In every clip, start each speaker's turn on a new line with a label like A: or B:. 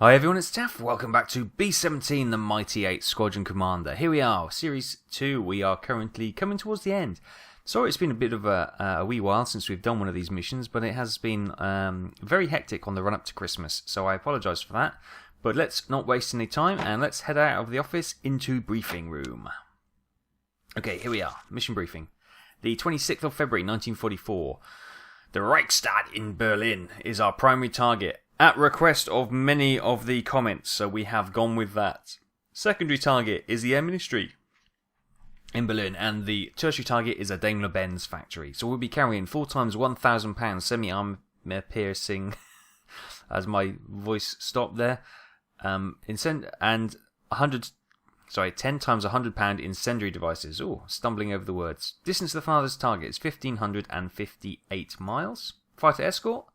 A: Hi everyone, it's Taff. Welcome back to B17 The Mighty Squadron Commander. Here we are, Series 2. We are currently coming towards the end. Sorry it's been a bit of a wee while since we've done one of these missions, but it has been very hectic on the run up to Christmas, so I apologise for that. But let's not waste any time and let's head out of the office into briefing room. Okay, here we are, mission briefing. The 26th of February 1944. The Reichstag in Berlin is our primary target, at request of many of the comments, so we have gone with that. Secondary target is the Air Ministry in Berlin, and the tertiary target is a Daimler-Benz factory. So we'll be carrying 4 times £1,000 semi-armor piercing, as my voice stopped there, and 10 times £100 incendiary devices. Oh, stumbling over the words. Distance to the farthest target is 1,558 miles. Fighter escort.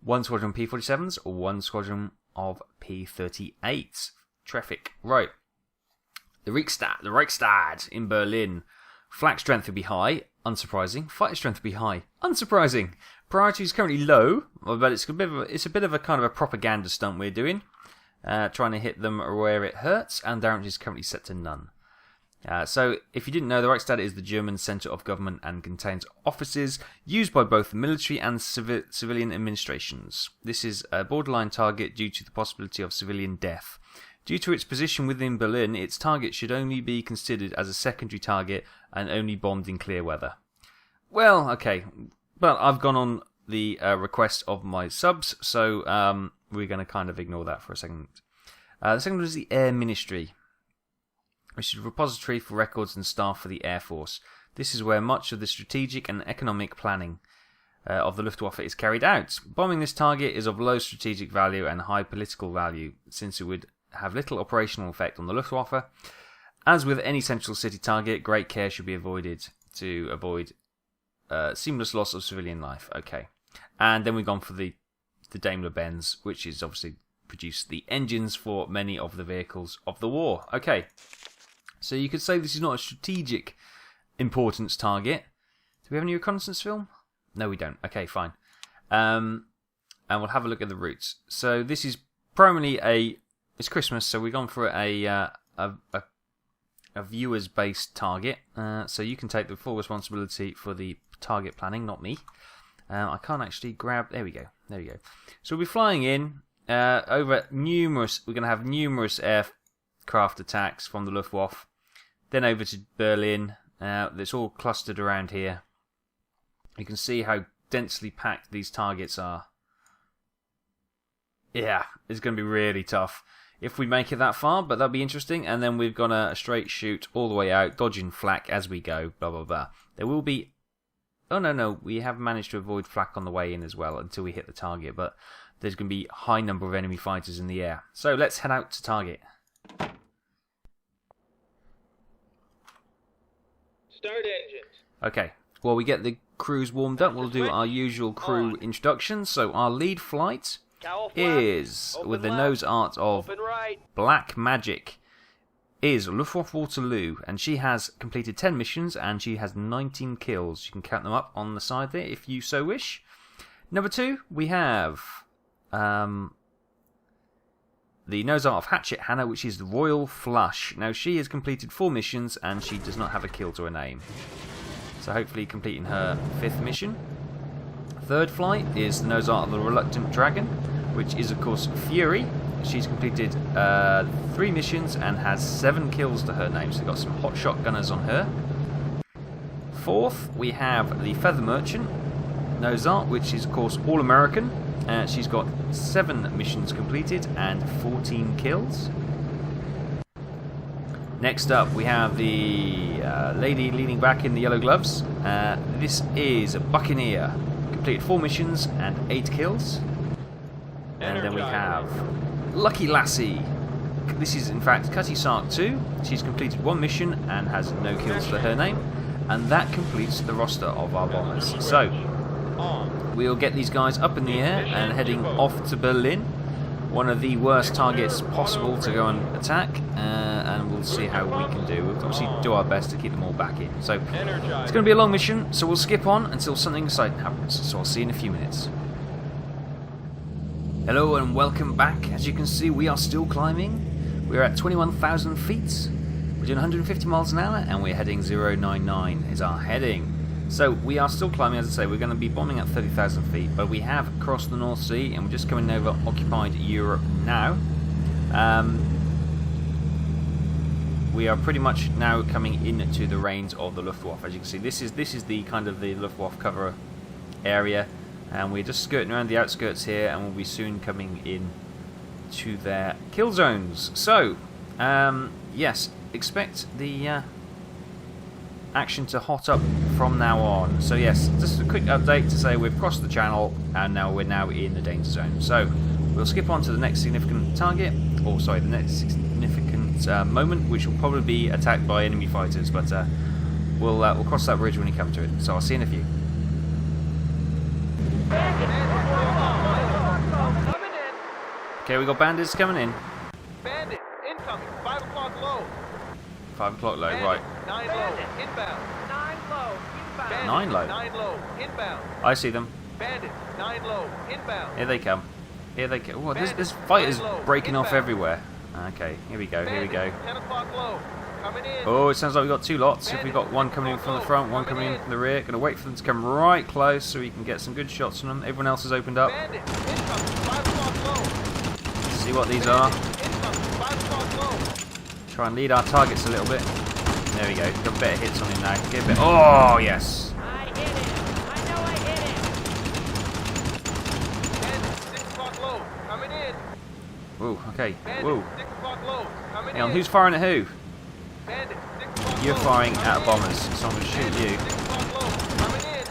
A: 1 squadron P-47s or 1 squadron of P-38. Traffic. Right. The Reichstag in Berlin. Flak strength will be high. Unsurprising. Fighter strength will be high. Unsurprising. Priority is currently low, but it's a bit of a kind of a propaganda stunt we're doing. Trying to hit them where it hurts, and damage is currently set to none. So, if you didn't know, the Reichstag is the German centre of government and contains offices used by both the military and civilian administrations. This is a borderline target due to the possibility of civilian death. Due to its position within Berlin, its target should only be considered as a secondary target and only bombed in clear weather. Well, okay, but I've gone on the request of my subs, so we're going to kind of ignore that for a second. The second one is the Air Ministry, which is a repository for records and staff for the Air Force. This is where much of the strategic and economic planning of the Luftwaffe is carried out. Bombing this target is of low strategic value and high political value, since it would have little operational effect on the Luftwaffe. As with any central city target, great care should be avoided to avoid seamless loss of civilian life. Okay. And then we've gone for the Daimler-Benz, which is obviously produced the engines for many of the vehicles of the war. Okay. So you could say this is not a strategic importance target. Do we have any reconnaissance film? No, we don't. Okay, fine. And we'll have a look at the routes. So this is primarily it's Christmas, so we've gone for a viewers-based target. So you can take the full responsibility for the target planning, not me. I can't actually grab. There we go. So we'll be flying in over numerous. We're going to have numerous aircraft attacks from the Luftwaffe. Then over to Berlin. It's all clustered around here. You can see how densely packed these targets are. Yeah, it's going to be really tough if we make it that far, but that'll be interesting. And then we've got a straight shoot all the way out, dodging flak as we go, blah, blah, blah. There will be... Oh, no, we have managed to avoid flak on the way in as well until we hit the target, but there's going to be a high number of enemy fighters in the air. So let's head out to target.
B: Start engines.
A: Okay, while we get the crews warmed up, we'll do our usual crew introductions. So our lead flight is, with the nose art of Black Magic, is Luftwaffe Waterloo, and she has completed 10 missions and she has 19 kills. You can count them up on the side there if you so wish. Number 2, we have the nose art of Hatchet Hannah, which is the Royal Flush. Now, she has completed 4 missions and she does not have a kill to her name. So hopefully completing her 5th mission. Third flight is the nose art of the Reluctant Dragon, which is, of course, Fury. She's completed 3 missions and has 7 kills to her name, so we've got some hot shotgunners on her. Fourth, we have the Feather Merchant nose art, which is, of course, All-American. She's got 7 missions completed and 14 kills. Next up, we have the lady leaning back in the yellow gloves. This is a Buccaneer. Completed 4 missions and 8 kills. And then we have Lucky Lassie. This is, in fact, Cutty Sark 2. She's completed 1 mission and has no kills to her name. And that completes the roster of our bombers. So, we'll get these guys up in the air and heading off to Berlin, one of the worst targets possible to go and attack, and we'll see how we can do. We'll obviously do our best to keep them all back in. So it's going to be a long mission, so we'll skip on until something exciting happens. So I'll see you in a few minutes. Hello and welcome back. As you can see, we are still climbing. We're at 21,000 feet. We're doing 150 miles an hour and we're heading 099 is our heading. So we are still climbing, as I say. We're going to be bombing at 30,000 feet, but we have crossed the North Sea and we're just coming over occupied Europe now. We are pretty much now coming into the reigns of the Luftwaffe. As you can see, this is the kind of the Luftwaffe cover area, and we're just skirting around the outskirts here, and we'll be soon coming in to their kill zones. So, yes, expect the action to hot up from now on. So yes, just a quick update to say we've crossed the channel, and now we're in the danger zone. So we'll skip on to the next significant target, or sorry, the next significant moment, which will probably be attacked by enemy fighters, but we'll cross that bridge when we come to it. So I'll see you in a few. Okay, we got bandits coming in.
B: Bandit, incoming, 5 o'clock low.
A: 5 o'clock low,
B: Bandit,
A: right.
B: 9 low, inbound. 9 low, inbound. Bandit,
A: 9 low?
B: 9 low, inbound.
A: I see them.
B: Bandit, 9 low, inbound.
A: Here they come. Here they come. Oh,
B: Bandit,
A: this fight is
B: 9 low,
A: breaking off
B: inbound.
A: everywhere. Okay, here we go, here we go.
B: Bandit, 10 o'clock low, coming in.
A: Oh, it sounds like we've got two lots. If
B: Bandit,
A: we've got one coming in from the front, one coming in from the rear. Gonna wait for them to come right close so we can get some good shots on them. Everyone else has opened up.
B: Bandit, incoming, 5 o'clock low.
A: See what these are.
B: Bandit, incoming, 5 o'clock low.
A: Try and lead our targets a little bit. There we go. Got better hits on him now. Get a bit. Oh, yes.
C: I hit it. I know I hit it.
B: Bandit, 6 o'clock low, coming in.
A: Whoa, okay.
B: Bandit,
A: Whoa.
B: 6 o'clock low, coming
A: Hang on,
B: in.
A: who's firing at who?
B: Bandit, 6 o'clock
A: You're
B: low,
A: firing
B: coming
A: at
B: in.
A: bombers, so I'm going to shoot you.
B: 6 o'clock low, coming in.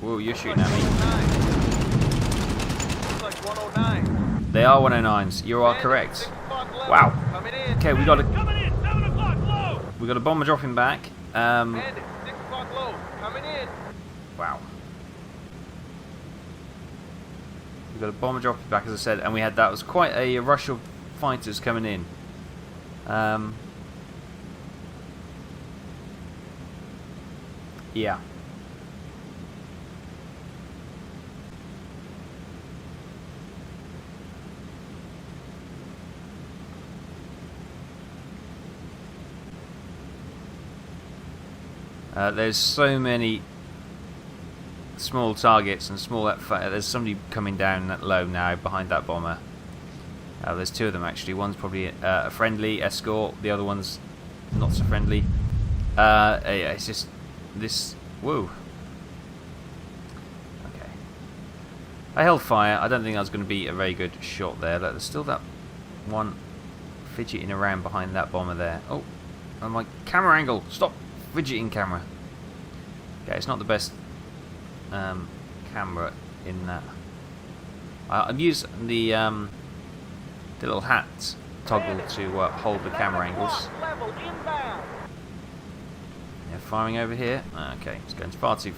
A: Whoa, you're shooting at me.
B: 109. Looks like 109.
A: They are 109s. You are
B: Bandit,
A: correct.
B: 6 o'clock low,
A: Wow.
B: coming in.
A: Okay, we got a
C: Coming in, 7 o'clock low.
A: bomber dropping back.
B: Bandit, 6 o'clock low, coming in.
A: Wow. We got a bomber dropping back, as I said, and we had that was quite a rush of fighters coming in. Yeah. There's so many small targets and small. There's somebody coming down that low now behind that bomber. There's two of them actually. One's probably a friendly escort. The other one's not so friendly. Yeah, it's just this. Whoa. Okay. I held fire. I don't think that was going to be a very good shot there. There's still that one fidgeting around behind that bomber there. Oh, and my camera angle. Stop fidgeting, camera. Okay, it's not the best camera in that. I've used the little hat toggle to hold the camera angles.
B: Level inbound.
A: Yeah, firing over here. Okay, it's going far too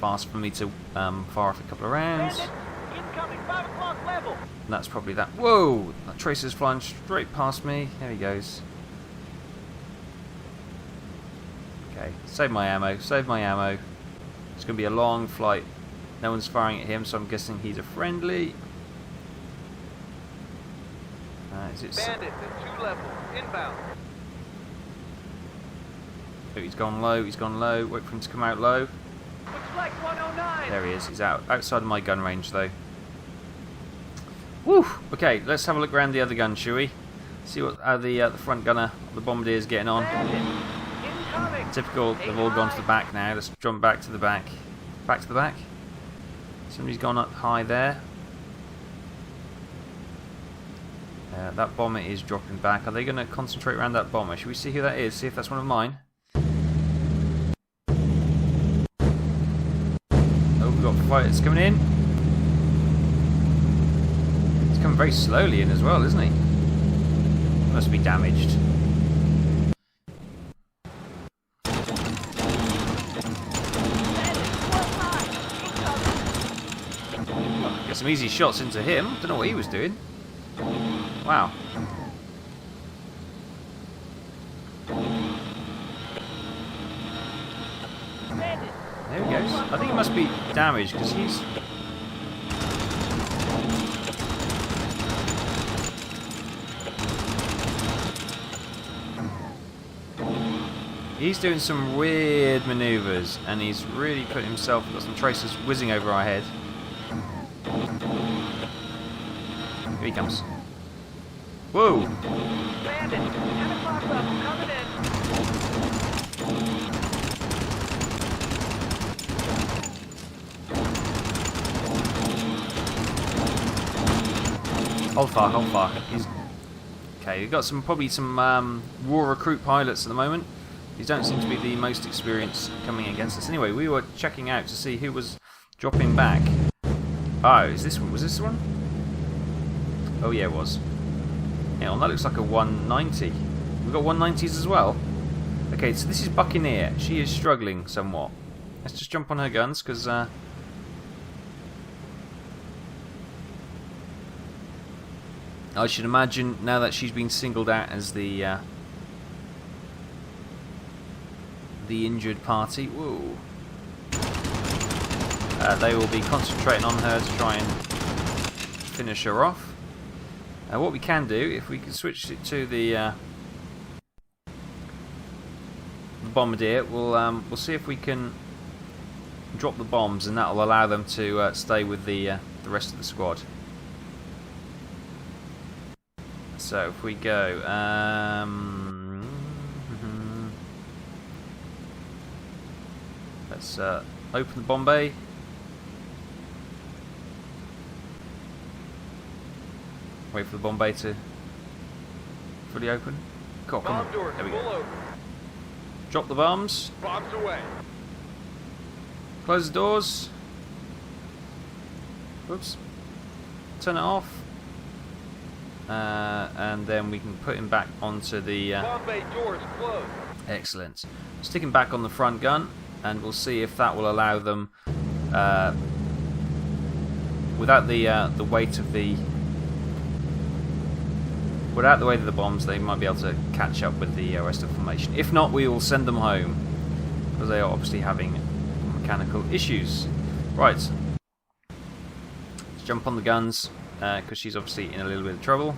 A: fast for me to fire off a couple of rounds.
B: Bandit, incoming, 5 o'clock level.
A: And that's probably that. Whoa! That tracer's flying straight past me. There he goes. Okay, save my ammo. Save my ammo. It's going to be a long flight. No one's firing at him, so I'm guessing he's a friendly. Is it?
B: Bandit at 2 levels, inbound.
A: Oh, he's gone low. He's gone low. Wait for him to come out low.
B: Looks like 109.
A: There he is. He's outside of my gun range, though. Woo! Okay, let's have a look around the other gun, shall we? See what how the front gunner, the bombardier, is getting on.
B: Bandit, incoming.
A: Typical. They've all gone to the back now. Let's jump back to the back. Back to the back. Somebody's gone up high there. That bomber is dropping back. Are they going to concentrate around that bomber? Should we see who that is? See if that's one of mine. Oh, we've got fighters coming in. He's coming very slowly in as well, isn't he? Must be damaged. Get some easy shots into him. Don't know what he was doing. Wow. There he goes. I think he must be damaged because he's He's doing some weird manoeuvres, and he's really put himself. Got some tracers whizzing over our head. Here he comes. Whoa!
B: Bandit, 10 o'clock level, coming in.
A: Hold fire, hold fire. He's okay. We've got probably some raw recruit pilots at the moment. These don't seem to be the most experienced coming against us. Anyway, we were checking out to see who was dropping back. Oh, is this one? Was this one? Oh yeah, it was. Hang on, that looks like a 190. We've got 190s as well. Okay, so this is Buccaneer. She is struggling somewhat. Let's just jump on her guns, because I should imagine now that she's been singled out as the injured party. Whoa. They will be concentrating on her to try and finish her off. What we can do, if we can switch it to the bombardier, we'll see if we can drop the bombs, and that will allow them to stay with the rest of the squad. So if we go, let's open the bomb bay. Wait for the bomb bay to fully open. Cool, come on. There we go. Drop the bombs.
C: Bombs away.
A: Close the doors. Whoops. Turn it off. And then we can put him back onto the...
C: Bomb bay doors closed.
A: Excellent. Stick him back on the front gun, and we'll see if that will allow them... without the weight of the... Without the weight of the bombs, they might be able to catch up with the rest of the formation. If not, we will send them home, because they are obviously having mechanical issues. Right. Let's jump on the guns, because she's obviously in a little bit of trouble.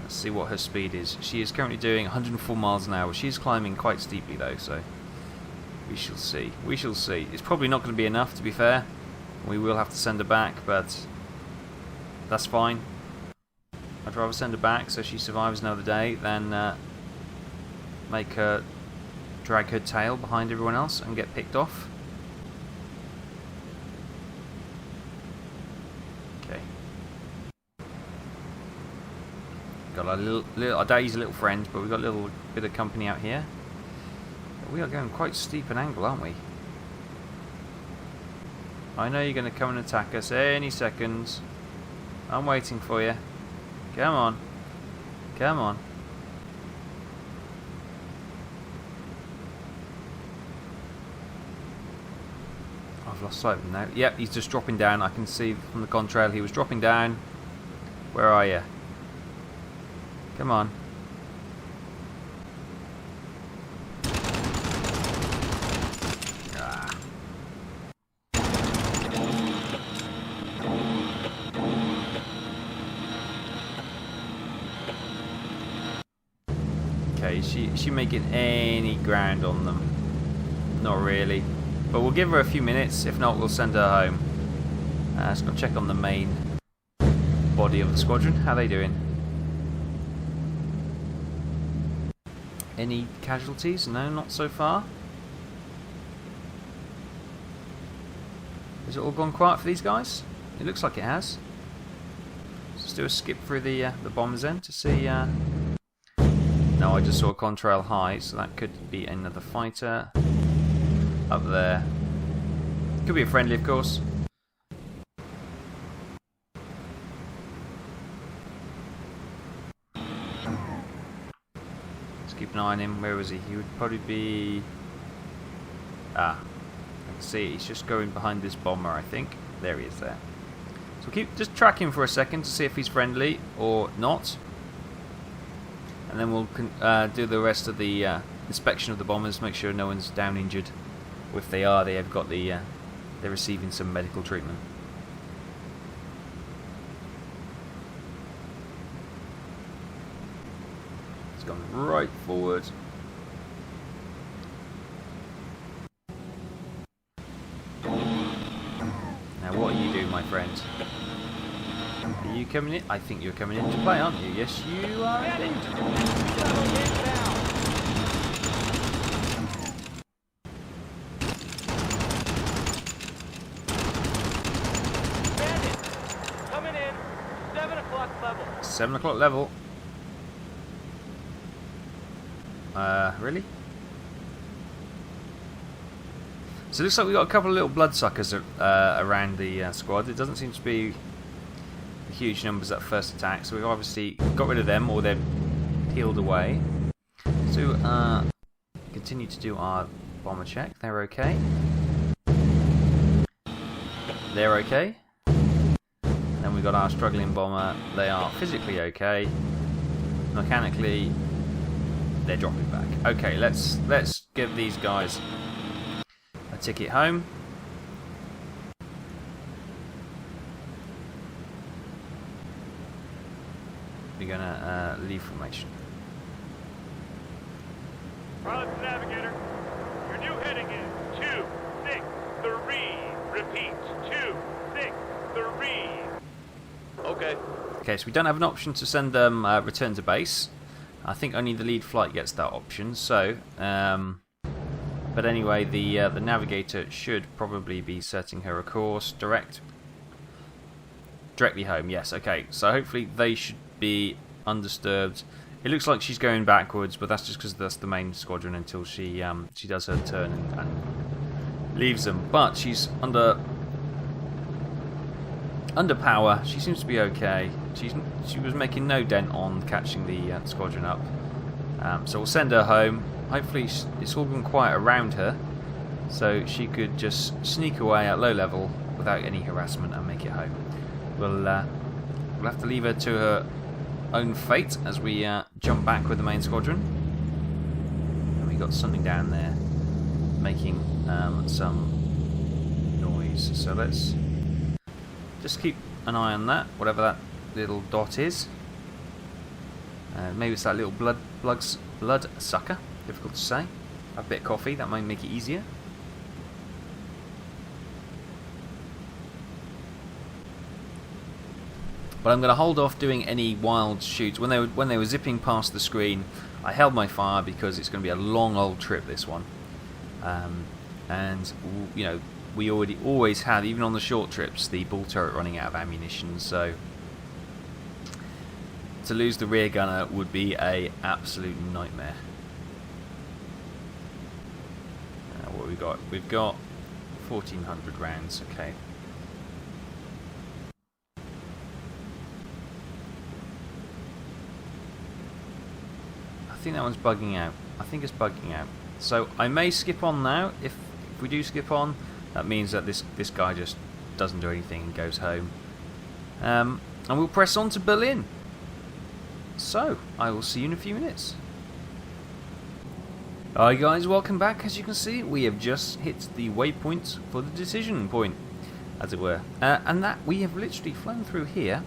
A: Let's see what her speed is. She is currently doing 104 miles an hour. She's climbing quite steeply though, so we shall see. We shall see. It's probably not going to be enough, to be fair. We will have to send her back, but that's fine. I'd rather send her back so she survives another day than make her drag her tail behind everyone else and get picked off. Okay. Got a little I doubt he's a little friend, but we've got a little bit of company out here. But we are going quite steep an angle, aren't we? I know you're going to come and attack us any second. I'm waiting for you. Come on. Come on. I've lost sight of him now. Yep, he's just dropping down. I can see from the contrail he was dropping down. Where are you? Come on. Okay, is she making any ground on them? Not really. But we'll give her a few minutes. If not, we'll send her home. Let's go check on the main body of the squadron. How are they doing? Any casualties? No, not so far. Has it all gone quiet for these guys? It looks like it has. Let's do a skip through the bombers then to see... No, I just saw a contrail high, so that could be another fighter up there. Could be a friendly, of course. Let's keep an eye on him. Where was he? He would probably be... I can see he's just going behind this bomber, I think. There he is there. So we'll keep just track him for a second to see if he's friendly or not. And then we'll do the rest of the inspection of the bombers, make sure no one's down injured. Or if they are, they have got the they're receiving some medical treatment. It's gone right forward. coming in? I think you're coming in to play, aren't you? Yes, you are indeed.
B: Coming in. 7 o'clock level.
A: 7 o'clock level. Really? So it looks like we've got a couple of little bloodsuckers around the squad. It doesn't seem to be huge numbers at first attack, so we've obviously got rid of them, or they've peeled away. So continue to do our bomber check. They're okay. They're okay. And then we've got our struggling bomber. They are physically okay. Mechanically, they're dropping back. Okay, let's give these guys a ticket home. We're gonna leave formation.
C: Pilot to navigator. Your new heading is 263. Repeat, 263. Okay.
A: Okay, so we don't have an option to send them return to base. I think only the lead flight gets that option. So, but anyway, the navigator should probably be setting her a course directly home. Yes. Okay. So hopefully they should be undisturbed. It looks like she's going backwards, but that's just because that's the main squadron until she does her turn and leaves them. But she's under power. She seems to be okay. She was making no dent on catching the squadron up. So we'll send her home. Hopefully it's all been quiet around her, so she could just sneak away at low level without any harassment and make it home. We'll have to leave her to her own fate as we jump back with the main squadron. And we got something down there making some noise. So let's just keep an eye on that, whatever that little dot is. Maybe it's that little blood sucker. Difficult to say. Have a bit of coffee, that might make it easier. But I'm going to hold off doing any wild shoots. When they were zipping past the screen, I held my fire because it's going to be a long old trip, this one. And you know, we always had, even on the short trips, the bull turret running out of ammunition. So to lose the rear gunner would be a absolute nightmare. What we got? We've got 1,400 rounds. Okay. I think that one's bugging out. I think it's bugging out. So I may skip on now. If we do skip on, that means that this guy just doesn't do anything and goes home. And we'll press on to Berlin. So I will see you in a few minutes. Hi guys, welcome back. As you can see, we have just hit the waypoint for the decision point, as it were. And that we have literally flown through here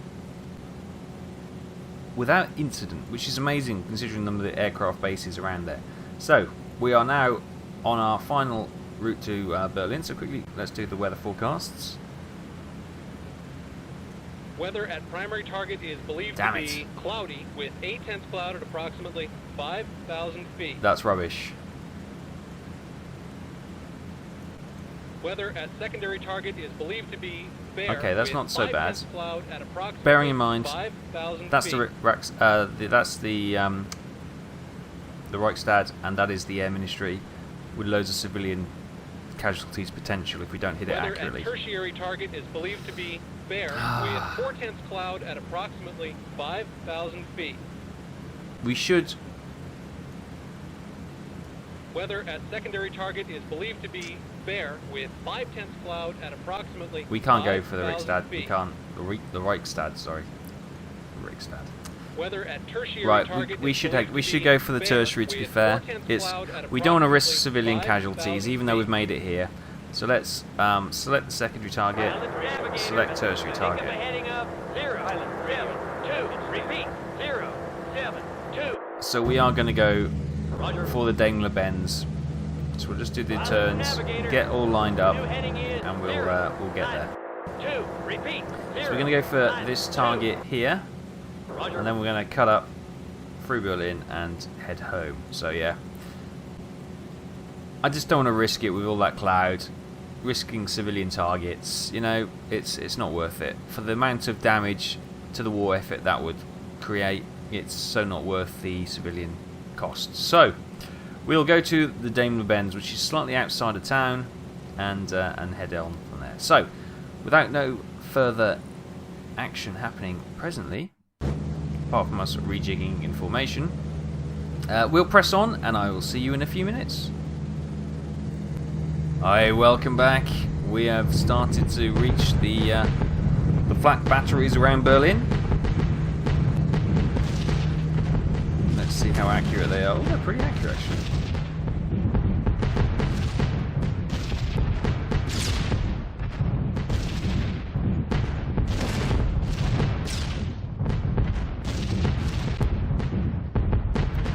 A: without incident, which is amazing considering the number of aircraft bases around there. So we are now on our final route to Berlin. So quickly, let's do the weather forecasts.
D: Weather at primary target is believed to be cloudy with 8/10 cloud at approximately 5,000 feet.
A: That's rubbish.
D: Weather at secondary target is believed to be fair.
A: Okay, that's not so bad.
D: Cloud at approximately
A: Bearing in mind,
D: 5,000
A: that's
D: feet.
A: the Reichstag, and that is the Air Ministry, with loads of civilian casualties potential if we don't hit it accurately.
D: Weather at tertiary target is believed to be fair with 4/10 cloud at approximately 5,000 feet.
A: We should.
D: Weather at secondary target is believed to be fair with 5/10 cloud at approximately.
A: We can't go for the
D: 5,000
A: Reichstag.
D: feet.
A: We can't. The Reichstag. Sorry. The Reichstag.
D: Weather at tertiary
A: Right,
D: target
A: we
D: is
A: should
D: believed to
A: go
D: be
A: for the
D: fair
A: tertiary. To be
D: with
A: fair,
D: 4/10 cloud at
A: we don't want to risk
D: approximately
A: civilian
D: 5,000
A: casualties, even though we've made it here. So let's select the secondary target, select tertiary target.
B: Heading up 072. Repeat 072.
A: So we are going to go for the Daimler Benz. So we'll just do the turns, get all lined up, and we'll get there.
B: 2, repeat.
A: So we're going to go for this target here, and then we're going to cut up through Berlin and head home. So yeah, I just don't want to risk it with all that cloud, risking civilian targets. You know, it's not worth it for the amount of damage to the war effort that would create. It's so not worth the civilian costs. So we'll go to the Daimler-Benz, which is slightly outside of town, and head on from there. So without no further action happening presently, apart from us rejigging in formation, we'll press on, and I will see you in a few minutes. Hi, welcome back. We have started to reach the flak batteries around Berlin. Let's see how accurate they are. Oh, they're pretty accurate, actually.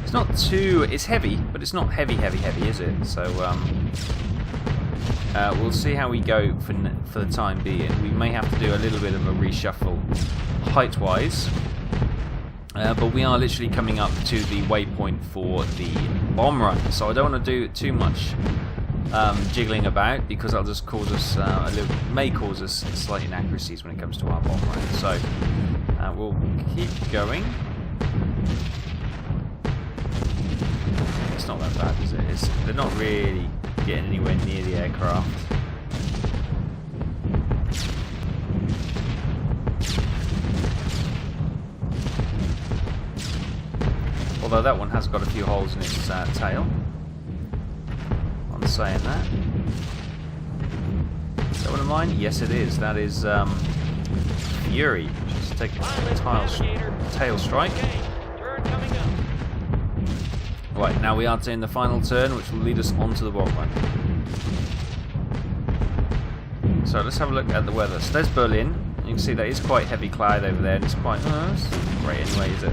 A: It's not too... It's heavy, but it's not heavy, is it? So, we'll see how we go for the time being. We may have to do a little bit of a reshuffle height-wise. But we are literally coming up to the waypoint for the bomb run. So I don't want to do too much jiggling about, because that'll just cause us may cause us slight inaccuracies when it comes to our bomb run. So we'll keep going. It's not that bad, is it? They're not really getting anywhere near the aircraft. Although that one has got a few holes in its tail. I'm saying that. Is that one of mine? Yes, it is. That is Fury. Just take a tail strike. Right, now we are doing the final turn, which will lead us onto the bomb run. So let's have a look at the weather. So there's Berlin. You can see that is quite heavy cloud over there, and it's quite it's great anyway, is it?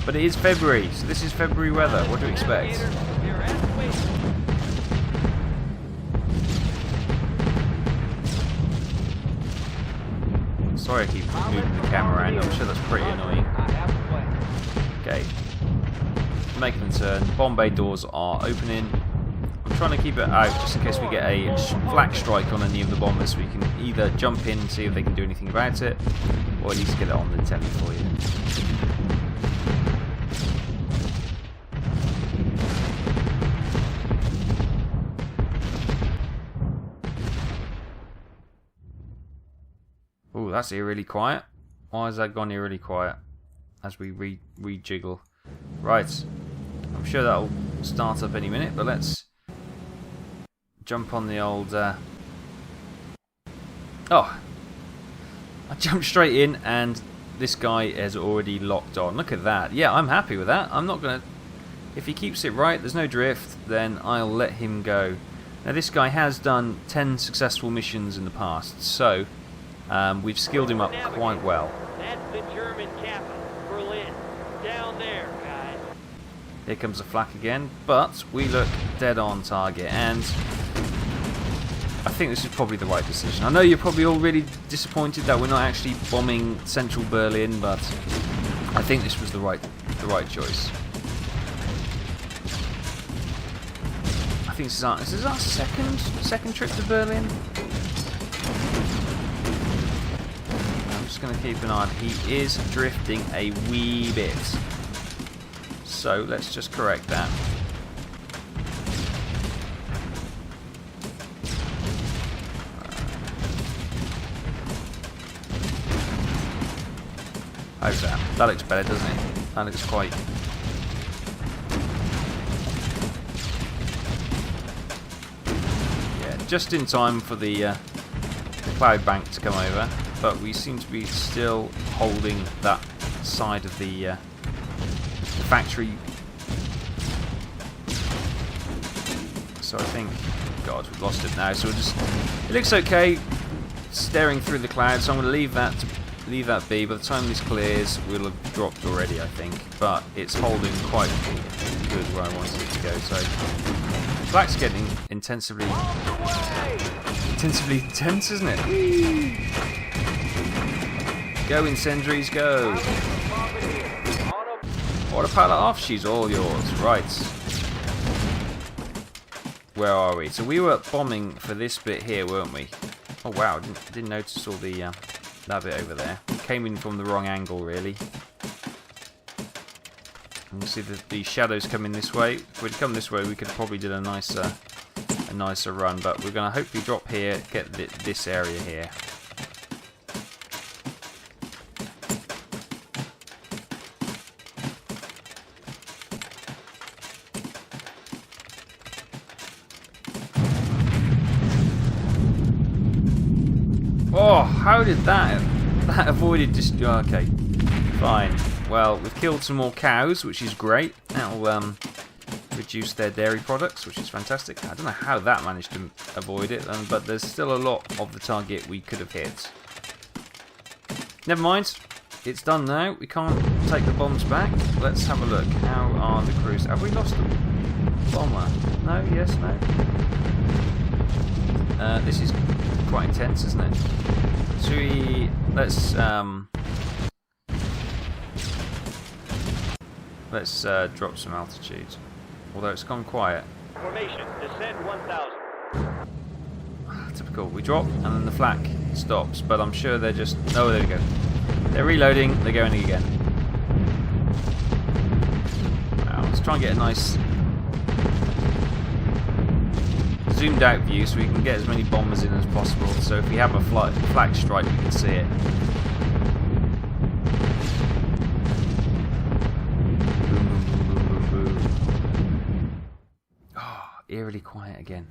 A: But it is February, so this is February weather. What do you expect? Sorry I keep moving the camera around. I'm sure that's pretty annoying. Okay. Making the turn. Bomb bay doors are opening. I'm trying to keep it out just in case we get a flak strike on any of the bombers, so we can either jump in and see if they can do anything about it, or at least get it on the telly for you. Ooh, that's eerily quiet. Why has that gone eerily quiet as we rejiggle? Right, I'm sure that'll start up any minute, but let's jump on the old... Oh! I jumped straight in and this guy has already locked on. Look at that. Yeah, I'm happy with that. I'm not going to... If he keeps it right, there's no drift, then I'll let him go. Now this guy has done 10 successful missions in the past, so... we've skilled him up quite well.
B: That's the German capital, Berlin. Down there, guys.
A: Here comes the flak again, but we look dead on target, and I think this is probably the right decision. I know you're probably all really disappointed that we're not actually bombing central Berlin, but I think this was the right choice. I think this is our second trip to Berlin. Going to keep an eye on. He is drifting a wee bit, so let's just correct that. How's that? That looks better, doesn't it? That looks quite... Yeah, just in time for the cloud bank to come over. But we seem to be still holding that side of the factory. So I think, God, we've lost it now. So we'll just, it looks okay, staring through the clouds. So I'm going to leave that be. By the time this clears, we'll have dropped already, I think. But it's holding quite good where I wanted it to go. So flak's getting intensively intensively tense, isn't it? Go, incendiaries, go! Autopilot off, she's all yours. Right. Where are we? So we were bombing for this bit here, weren't we? Oh wow, didn't notice all the that bit over there. Came in from the wrong angle, really. You can see the shadows coming this way. If we'd come this way, we could have probably did a nicer run. But we're going to hopefully drop here, get this area here. Oh, how did that avoided just... Okay, fine. Well, we've killed some more cows, which is great. That'll reduce their dairy products, which is fantastic. I don't know how that managed to avoid it, but there's still a lot of the target we could have hit. Never mind, it's done now. We can't take the bombs back. Let's have a look. How are the crews? Have we lost a bomber? No, yes, no. This is quite intense, isn't it? Should we... Let's drop some altitude. Although it's gone quiet.
B: Formation, descend 1,000.
A: Typical. We drop and then the flak stops, but I'm sure they're just... Oh, there we go. They're reloading, they're going again. Wow, let's try and get a nice zoomed out view so we can get as many bombers in as possible. So if we have a flak strike, we can see it. Eerily quiet again.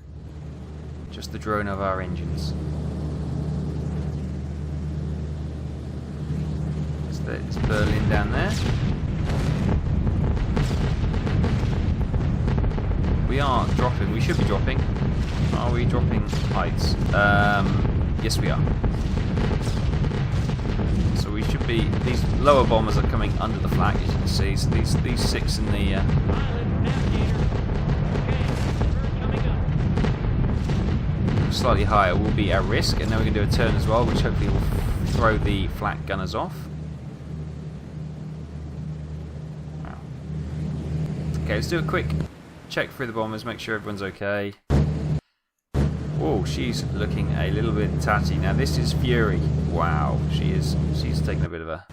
A: Just the drone of our engines. It's Berlin down there. We are dropping. We should be dropping. Are we dropping heights? Yes, we are. So we should be. These lower bombers are coming under the flak, as you can see. So these six in the. Slightly higher will be our risk, and then we can do a turn as well, which hopefully will throw the flak gunners off. Wow. Okay, let's do a quick check through the bombers, make sure everyone's okay. Oh, she's looking a little bit tatty. Now this is Fury. Wow, she's taking a bit of a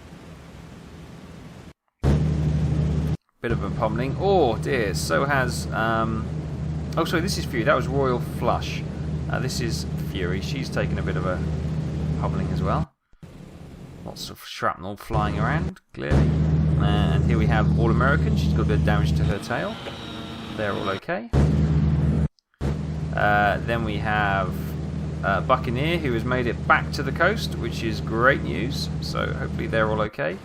A: pummeling. Oh dear, so has oh sorry, this is Fury. That was Royal Flush. This is Fury. She's taken a bit of a pummeling as well. Lots of shrapnel flying around, clearly. And here we have All American. She's got a bit of damage to her tail. They're all okay. Then we have Buccaneer, who has made it back to the coast, which is great news. So hopefully they're all okay.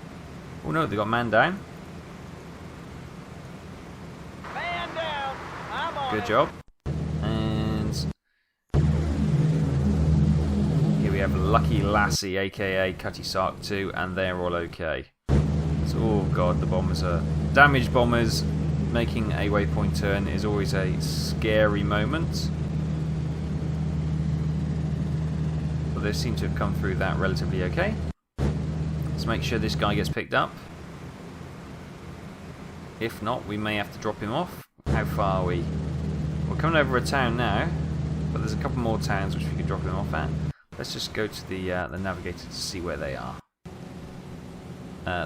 A: Oh no, they got man down.
B: Man down. I'm on
A: Good job. We have Lucky Lassie, aka Cutty Sark 2, and they're all okay. So, oh god, the bombers are... Damaged bombers making a waypoint turn is always a scary moment. But they seem to have come through that relatively okay. Let's make sure this guy gets picked up. If not, we may have to drop him off. How far are we? We're coming over a town now, but there's a couple more towns which we could drop him off at. Let's just go to the navigator to see where they are.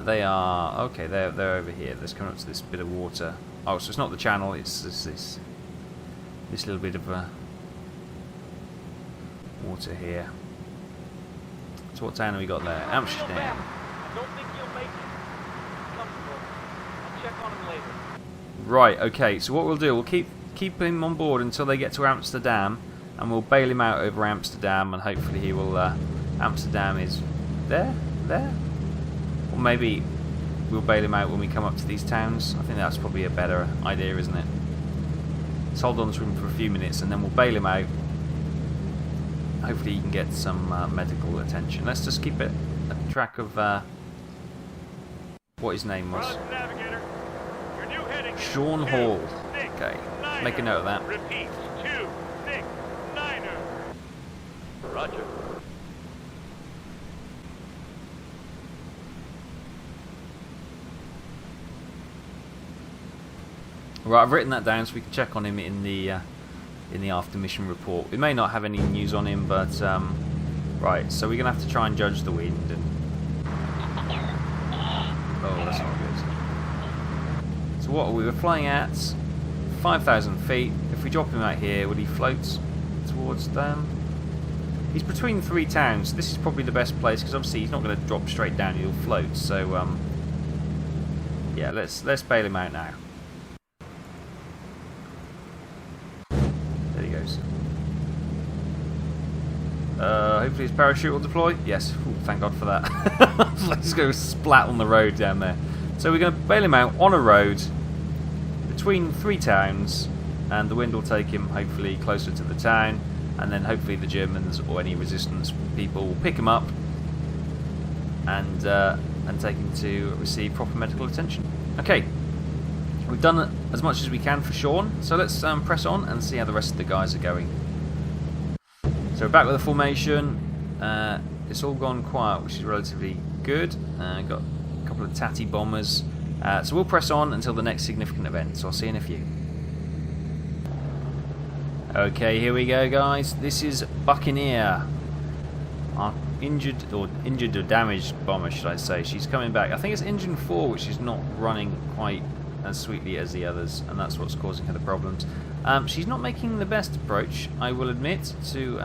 A: They are okay. They're over here. Let's come up to this bit of water. Oh, so it's not the channel. It's this little bit of water here. So what town have we got there? Amsterdam.
B: I don't think you'll make it. Comfortable. I'll check on him later.
A: Right. Okay. So what we'll do, we'll keep him on board until they get to Amsterdam. And we'll bail him out over Amsterdam, and hopefully he will... Amsterdam is there? Or maybe we'll bail him out when we come up to these towns. I think that's probably a better idea, isn't it? Let's hold on to him for a few minutes, and then we'll bail him out. Hopefully he can get some medical attention. Let's just keep a track of what his name was.
C: Navigator, your new heading is
A: Sean Hall. Okay, make a note of that.
C: Repeat, 269er.
B: Roger.
A: Right, I've written that down so we can check on him in the after mission report. We may not have any news on him, but right. So we're gonna have to try and judge the wind. And oh, that's not good. So what are we? We're flying at 5,000 feet. If we drop him out here, would he float towards them? He's between 3 towns. This is probably the best place because obviously he's not going to drop straight down. He'll float. So yeah, let's bail him out now. There he goes. Hopefully his parachute will deploy. Yes. Ooh, thank God for that. Let's go splat on the road down there. So we're going to bail him out on a road between 3 towns, and the wind will take him hopefully closer to the town, and then hopefully the Germans or any resistance people will pick him up and take him to receive proper medical attention. Okay, we've done as much as we can for Sean, so let's press on and see how the rest of the guys are going. So we're back with the formation. It's all gone quiet, which is relatively good. Got a couple of tatty bombers. So we'll press on until the next significant event, so I'll see you in a few. Okay, here we go, guys. This is Buccaneer. Our injured or damaged bomber, should I say. She's coming back. I think it's engine 4, which is not running quite as sweetly as the others, and that's what's causing her the problems. She's not making the best approach, I will admit, to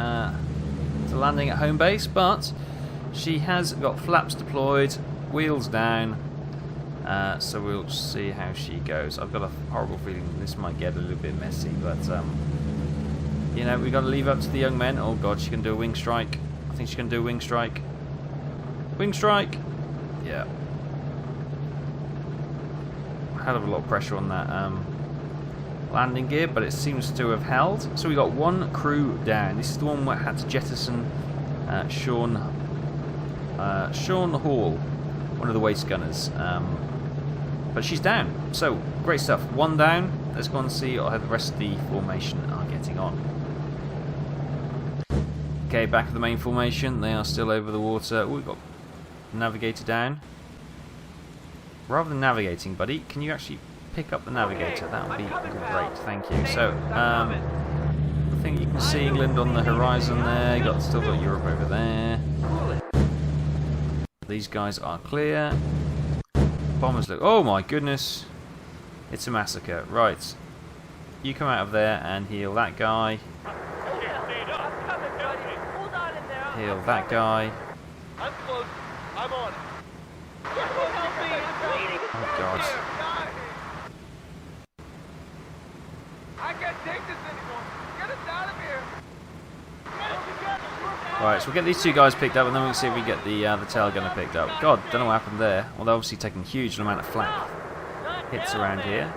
A: landing at home base, but she has got flaps deployed, wheels down. So we'll see how she goes. I've got a horrible feeling this might get a little bit messy, but you know, we've got to leave up to the young men. Oh god, she can do a wing strike. I think she can do a wing strike. Wing strike! Yeah. Hell of a lot of pressure on that landing gear, but it seems to have held. So we got 1 crew down. This is the one where I had to jettison Sean Hall, one of the waist gunners. But she's down. So, great stuff. 1 down. Let's go and see how the rest of the formation are getting on. Okay, back at the main formation. They are still over the water. Ooh, we've got navigator down. Rather than navigating, buddy, can you actually pick up the navigator? That would be great. Thank you. So, I think you can see England on the horizon there. Still got Europe over there. These guys are clear. Bombers look... Oh my goodness. It's a massacre. Right. You come out of there and heal that guy. Heal that guy.
C: I'm close. I'm on it.
A: Oh god.
C: I can't take this anymore. Get us out of here.
A: Right, so we'll get these 2 guys picked up, and then we'll see if we get the tail gunner picked up. God, don't know what happened there. Well, they're obviously taking a huge amount of flak hits around here.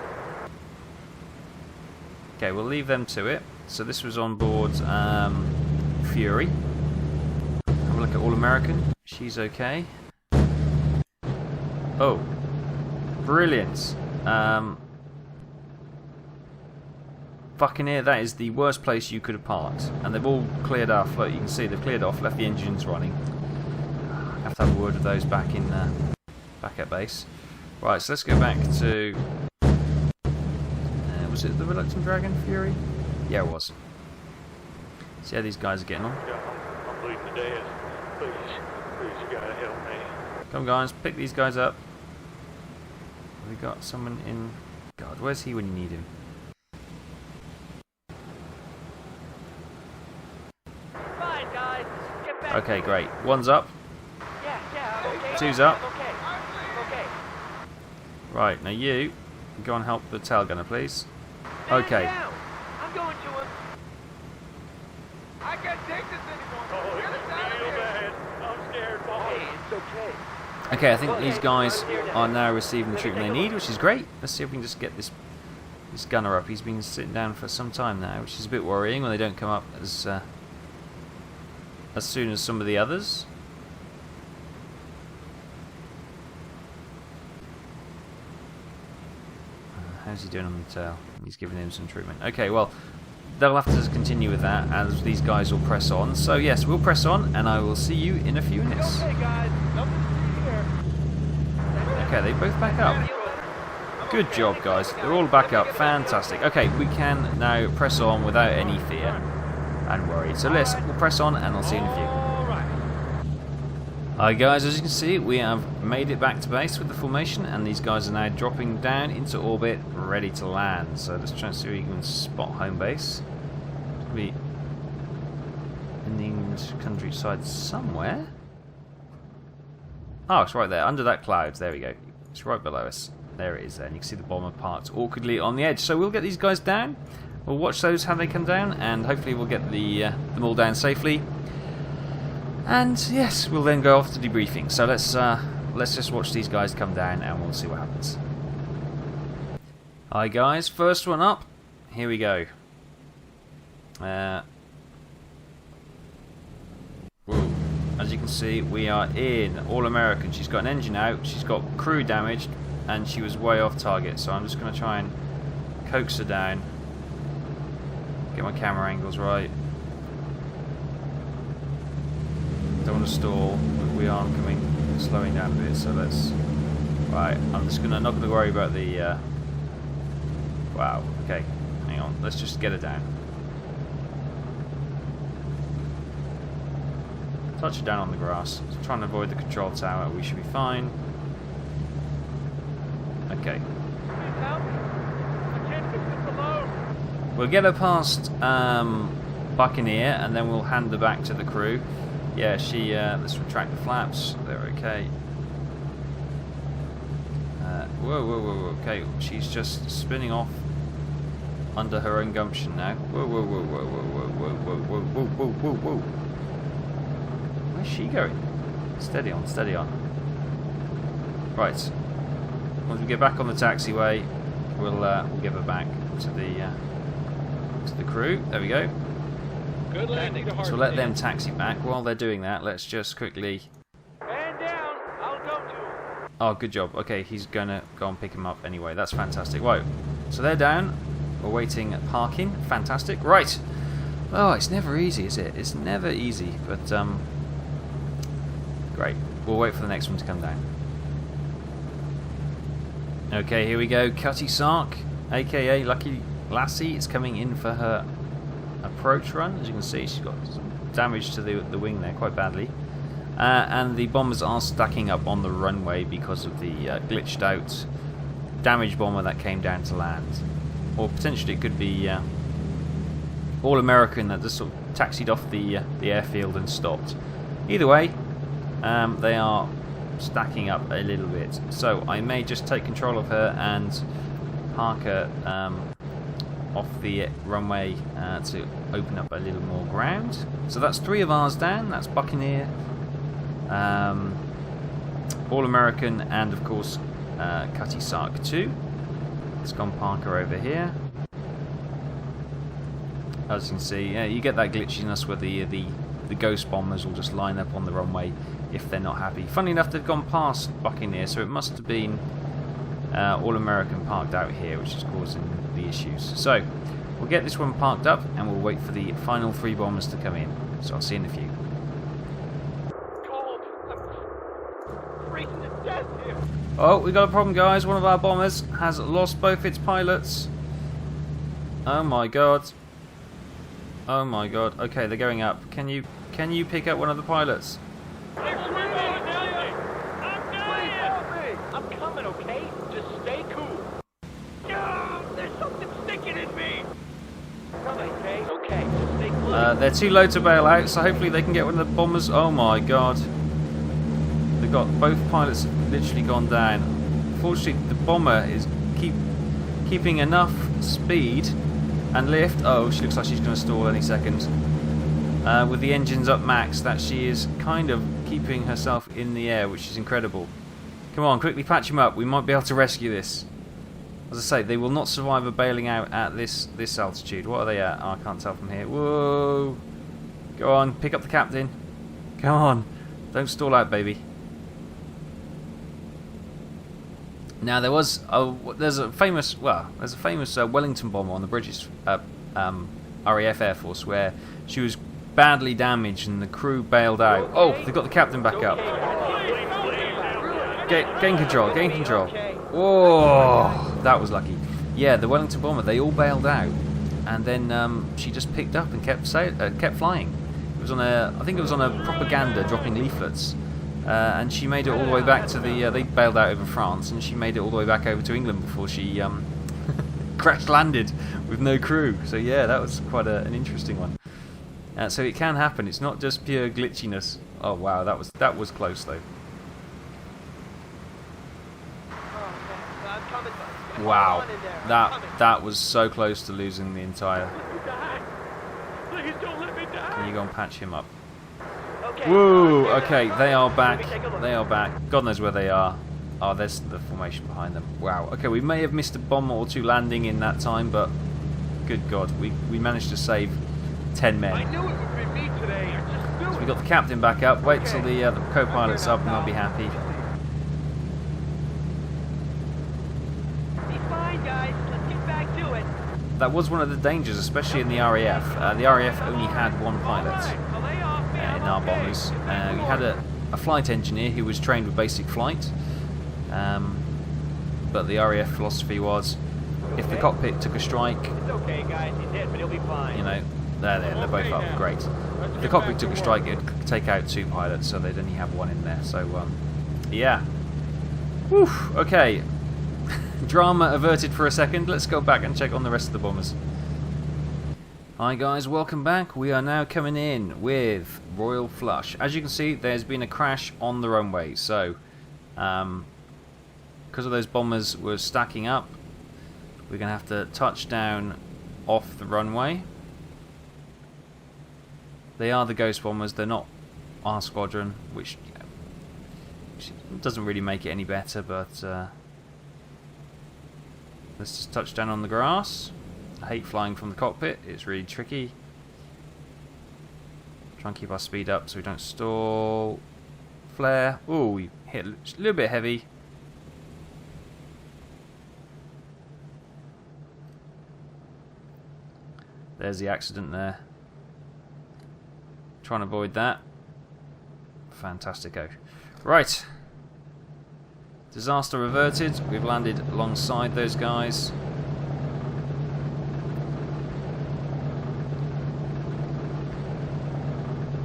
A: Okay, we'll leave them to it. So this was on board Fury. Have a look at All American. She's okay. Oh, brilliant. Buccaneer, that is the worst place you could have parked. And they've all cleared off. Look, you can see they've cleared off, left the engines running. I have to have a word with those back at base. Right, so let's go back to... was it the Reluctant Dragon, Fury? Yeah, it was. See how these guys are getting on.
C: I'm bleeding to death. Please, you gotta help me.
A: Come guys, pick these guys up. Have we got someone in... God, where's he when you need him?
B: Fine, guys. Get back.
A: Okay, great. 1's up.
B: Yeah, I'm okay.
A: 2's up.
B: I'm okay. I'm okay.
A: Right, now you go and help the tail gunner, please.
B: Man
A: Okay.
B: down. I'm going to him.
C: I can't take this anymore. Oh, get us out of here. Bad. I'm scared, boss.
B: Hey, it's okay.
A: Okay, I think these guys are now receiving the treatment they need, which is great. Let's see if we can just get this gunner up. He's been sitting down for some time now, which is a bit worrying when they don't come up as soon as some of the others. How's he doing on the tail? He's giving him some treatment. Okay, well, they'll have to continue with that as these guys will press on. So yes, we'll press on, and I will see you in a few minutes.
C: Okay, guys. Nothing to see here.
A: Okay, they both back up. Good job, guys. They're all back up. Fantastic. Okay, we can now press on without any fear and worry. So we'll press on, and I'll see you in a few. Alright guys, as you can see, we have made it back to base with the formation, and these guys are now dropping down into orbit, ready to land. So let's try and see if we can spot home base. It'll be in the English countryside somewhere. Oh, it's right there, under that cloud. There we go. It's right below us. There it is there, and you can see the bomber parked awkwardly on the edge. So we'll get these guys down, we'll watch those how they come down, and hopefully we'll get them all down safely. And yes, we'll then go off to debriefing. So let's just watch these guys come down, and we'll see what happens. Hi guys, first one up. Here we go. Whoa. As you can see, we are in All American. She's got an engine out, she's got crew damaged, and she was way off target. So I'm just going to try and coax her down. Get my camera angles right. Don't want to stall, but we are slowing down a bit. So let's. Right, I'm just not going to worry about the. Wow. Okay, hang on. Let's just get her down. Touch it down on the grass. Just trying to avoid the control tower. We should be fine. Okay. We'll get her past Buccaneer, and then we'll hand her back to the crew. Yeah, she. Let's retract the flaps. They're okay. Whoa. Okay, she's just spinning off under her own gumption now. Whoa. Where's she going? Steady on. Right. Once we get back on the taxiway, we'll give her back to the crew. There we go.
D: Good landing.
A: So we'll let them taxi back. While they're doing that, let's just quickly.
C: Man down. I'll go to him.
A: Oh, good job. Okay, he's gonna go and pick him up anyway. That's fantastic. Right. So they're down. We're waiting at parking. Fantastic. Right. Oh, it's never easy, is it? It's never easy. But great. We'll wait for the next one to come down. Okay, here we go. Cutty Sark, aka Lucky Lassie, is coming in for her approach run. As you can see, she's got some damage to the wing there, quite badly. And the bombers are stacking up on the runway because of the glitched out damaged bomber that came down to land. Or potentially it could be All American that just sort of taxied off the airfield and stopped. Either way, they are stacking up a little bit. So I may just take control of her and park her off the runway to open up a little more ground. So that's 3 of ours down. That's Buccaneer, All American, and of course Cutty Sark 2. Let's go and park her over here. As you can see, yeah, you get that glitchiness where the ghost bombers will just line up on the runway if they're not happy. Funnily enough, they've gone past Buccaneer, so it must have been All American parked out here, which is causing the issues. So we'll get this one parked up, and we'll wait for the final 3 bombers to come in. So I'll see you in a few.
C: Cold. I'm freezing to death here.
A: Oh, we got a problem, guys. One of our bombers has lost both its pilots. Oh my god. Oh my god. Okay, they're going up. Can you pick up one of the pilots?
C: They're swimming down there. I'm dying. I'm coming, okay? Just stay cool. No, there's something sticking in me. Coming, okay? Okay, just stay cool.
A: They're too low to bail out, so hopefully they can get one of the bombers. Oh my god. They've got both pilots literally gone down. Unfortunately, the bomber is keeping enough speed and lift. Oh, she looks like she's going to stall any second. With the engines up max, that she is kind of keeping herself in the air, which is incredible. Come on, quickly patch him up. We might be able to rescue this. As I say, they will not survive a bailing out at this altitude. What are they at? Oh, I can't tell from here. Whoa! Go on, pick up the captain. Come on, don't stall out, baby. Now there's a famous Wellington bomber on the British RAF Air Force, where she was badly damaged and the crew bailed out. Oh, they got the captain back up. Gain control, gain control. Oh, that was lucky. Yeah, the Wellington bomber, they all bailed out, and then she just picked up and kept flying. It was on I think it was on a propaganda, dropping leaflets, and she made it all the way back to the. They bailed out over France, and she made it all the way back over to England before she crash landed with no crew. So yeah, that was quite an interesting one. So it can happen. It's not just pure glitchiness. Oh wow, that was close though. Wow, that was so close to losing the entire.
B: Please don't let me die.
A: Can you go and patch him up? Woo! Okay, they are back. They are back. God knows where they are. Oh, there's the formation behind them. Wow. Okay, we may have missed a bomb or two landing in that time, but good God, we managed to save 10 men.
C: I knew it would be me today. I just knew
A: So we got the captain back up. Wait till the co-pilot's up, and I'll be happy.
C: Guys, let's get back to it.
A: That was one of the dangers, especially in the RAF. The RAF only had one pilot in our bombers. We had a flight engineer who was trained with basic flight, but the RAF philosophy was, if the cockpit took a strike,
C: It's okay, guys. He's hit, but he'll be fine.
A: you know, they're both up, great. If the cockpit took a strike, it would take out 2 pilots, so they'd only have 1 in there. So, yeah. Whew, okay. Drama averted for a second. Let's go back and check on the rest of the bombers. Hi guys, welcome back. We are now coming in with Royal Flush. As you can see, there's been a crash on the runway. So, because of those bombers were stacking up, we're going to have to touch down off the runway. They are the Ghost bombers. They're not our squadron, which, you know, which doesn't really make it any better, but let's just touch down on the grass. I hate flying from the cockpit, it's really tricky. Try and keep our speed up so we don't stall. Flare. Ooh, we hit a little bit heavy. There's the accident there. Try and avoid that. Fantastico. Right. Disaster averted. We've landed alongside those guys.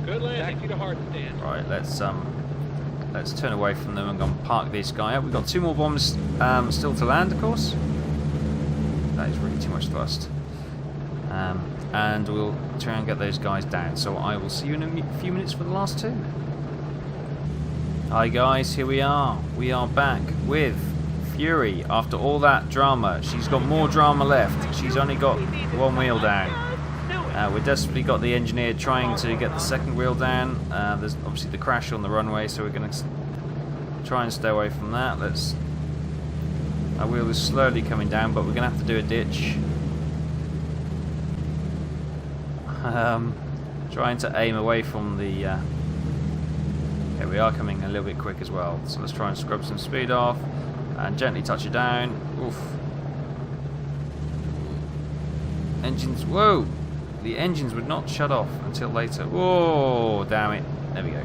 D: Good landing. Taxi to hard stand.
A: Right, let's turn away from them and go and park this guy up. We've got 2 more bombs still to land, of course. That is really too much thrust. And we'll try and get those guys down. So I will see you in a few minutes for the last 2. Hi guys, here we are. We are back with Fury. After all that drama, she's got more drama left. She's only got 1 wheel down. We've desperately got the engineer trying to get the 2nd wheel down. There's obviously the crash on the runway, so we're going to try and stay away from that. Our wheel is slowly coming down, but we're going to have to do a ditch. Trying to aim away from the... Okay, we are coming a little bit quick as well, so let's try and scrub some speed off and gently touch it down. Oof. Engines, whoa! The engines would not shut off until later. Whoa, damn it. There we go.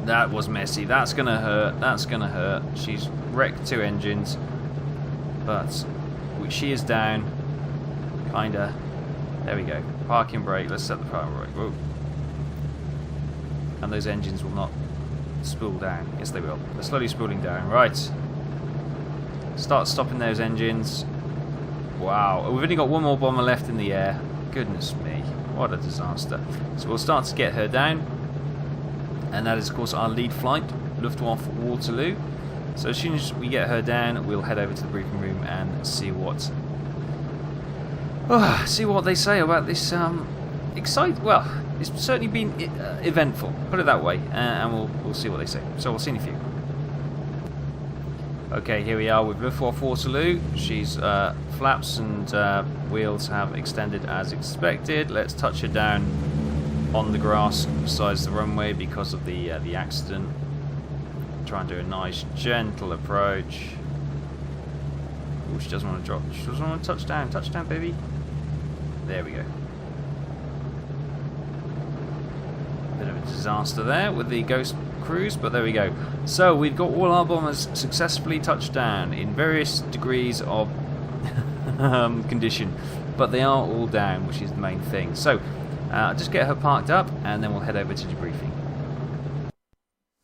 A: That was messy. That's gonna hurt. That's gonna hurt. She's wrecked 2 engines, but she is down. Kinda. There we go. Parking brake. Let's set the parking brake. Whoa. And those engines will not spool down. Yes, they will. They're slowly spooling down. Right. Start stopping those engines. Wow. We've only got 1 more bomber left in the air. Goodness me. What a disaster. So we'll start to get her down. And that is, of course, our lead flight, Luftwaffe Waterloo. So as soon as we get her down, we'll head over to the briefing room and see what they say about this exciting. Well, it's certainly been eventful, put it that way, and we'll see what they say. So we'll see in a few. Okay, here we are with Luftwaffe Waterloo. She's flaps and wheels have extended as expected. Let's touch her down on the grass besides the runway because of the accident. Try and do a nice gentle approach. Oh, she doesn't want to drop. She doesn't want to touch down. Touch down, baby. There we go. Bit of a disaster there with the Ghost cruise, but there we go. So we've got all our bombers successfully touched down in various degrees of condition, but they are all down, which is the main thing. So I'll just get her parked up and then we'll head over to debriefing.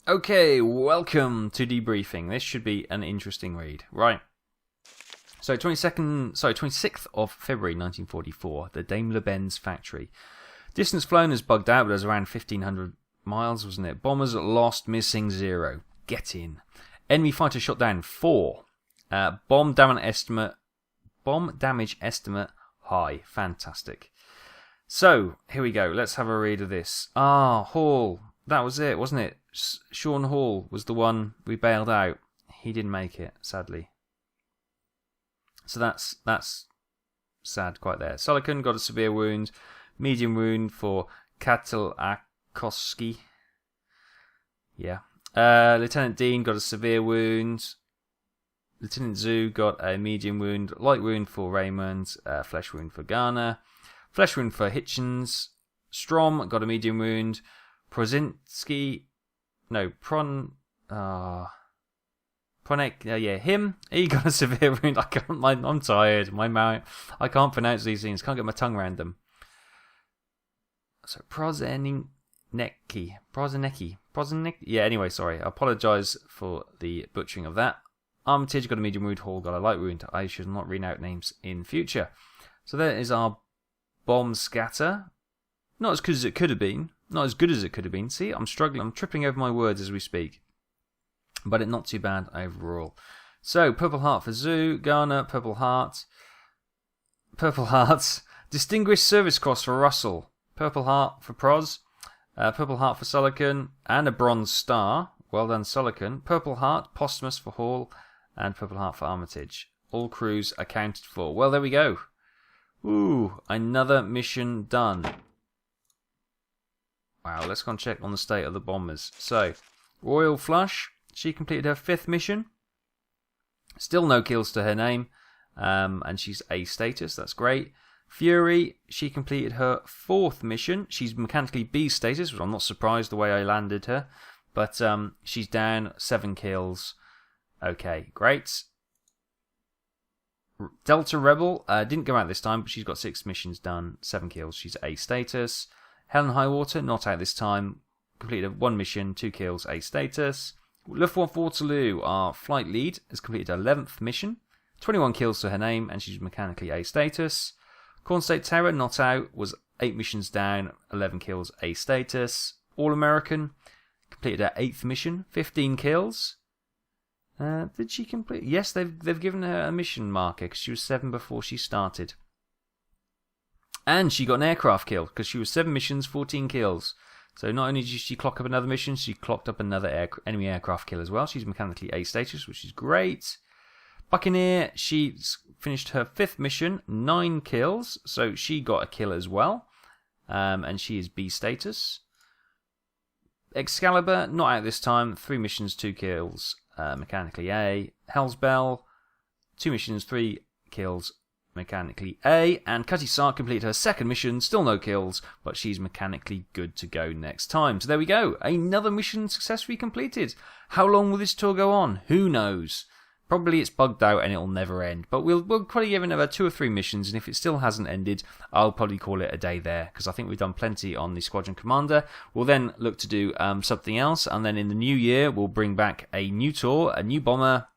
A: Okay, welcome to debriefing. This should be an interesting read. Right. So 26th of February 1944, the Daimler-Benz factory. Distance flown is bugged out, but it was around 1,500 miles, wasn't it? Bombers lost, missing 0. Get in. Enemy fighter shot down 4. Bomb damage estimate high. Fantastic. So, here we go. Let's have a read of this. Hall. That was it, wasn't it? Sean Hall was the one we bailed out. He didn't make it, sadly. So that's sad quite there. Solican got a severe wound. Medium wound for Katelakoski. Yeah. Lieutenant Dean got a severe wound. Lieutenant Zhu got a medium wound. Light wound for Raymond. Flesh wound for Garner. Flesh wound for Hitchens. Strom got a medium wound. Prozinski. No, Pronek, him. He got a severe wound. I'm tired. My mouth. I can't pronounce these things. Can't get my tongue around them. So Prozenecki. Yeah. Anyway, sorry. I apologise for the butchering of that. Armitage got a medium wound. Hall got a light wound. I should not read out names in future. So there is our bomb scatter. Not as good as it could have been. Not as good as it could have been. See, I'm struggling. I'm tripping over my words as we speak. But it's not too bad overall. So, Purple Heart for Zoo. Garner, Purple Heart. Purple Hearts. Distinguished Service Cross for Russell. Purple Heart for Proz. Purple Heart for Solican. And a Bronze Star. Well done, Solican. Purple Heart, posthumous for Hall. And Purple Heart for Armitage. All crews accounted for. Well, there we go. Ooh, another mission done. Wow, let's go and check on the state of the bombers. So, Royal Flush, she completed her 5th mission. Still no kills to her name. And she's A status, that's great. Fury, she completed her 4th mission. She's mechanically B status, which I'm not surprised the way I landed her. But she's down, 7 kills. Okay, great. Delta Rebel, didn't go out this time, but she's got 6 missions done, 7 kills. She's A status. Helen Highwater, not out this time. Completed 1 mission, 2 kills, A status. Luftwaffe Waterloo, our flight lead, has completed her 11th mission. 21 kills to her name, and she's mechanically A status. Corn State Terror, not out, was 8 missions down, 11 kills, A status. All American, completed her 8th mission, 15 kills. Did she complete? Yes, they've given her a mission marker, because she was 7 before she started. And she got an aircraft kill, because she was 7 missions, 14 kills. So not only did she clock up another mission, she clocked up another enemy aircraft kill as well. She's mechanically A status, which is great. Buccaneer, she's finished her 5th mission, 9 kills. So she got a kill as well. And she is B status. Excalibur, not out this time. 3 missions, 2 kills. Mechanically A. Hell's Bell, 2 missions, 3 kills. Mechanically A, and Cutty Sark completed her 2nd mission, still no kills, but she's mechanically good to go next time. So there we go, another mission successfully completed. How long will this tour go on? Who knows? Probably it's bugged out and it'll never end, but we'll probably give another 2 or 3 missions, and if it still hasn't ended, I'll probably call it a day there, because I think we've done plenty on the Squadron Commander. We'll then look to do something else, and then in the new year, we'll bring back a new tour, a new bomber,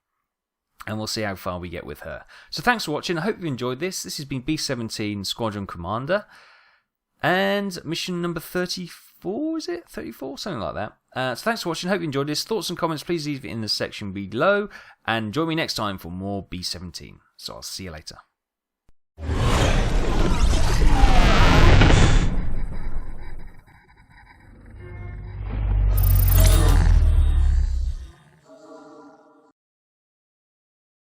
A: and we'll see how far we get with her. So thanks for watching. I hope you enjoyed this. This has been B17 Squadron Commander. And mission number 34, is it? 34? Something like that. So thanks for watching. I hope you enjoyed this. Thoughts and comments, please leave it in the section below. And join me next time for more B17. So I'll see you later.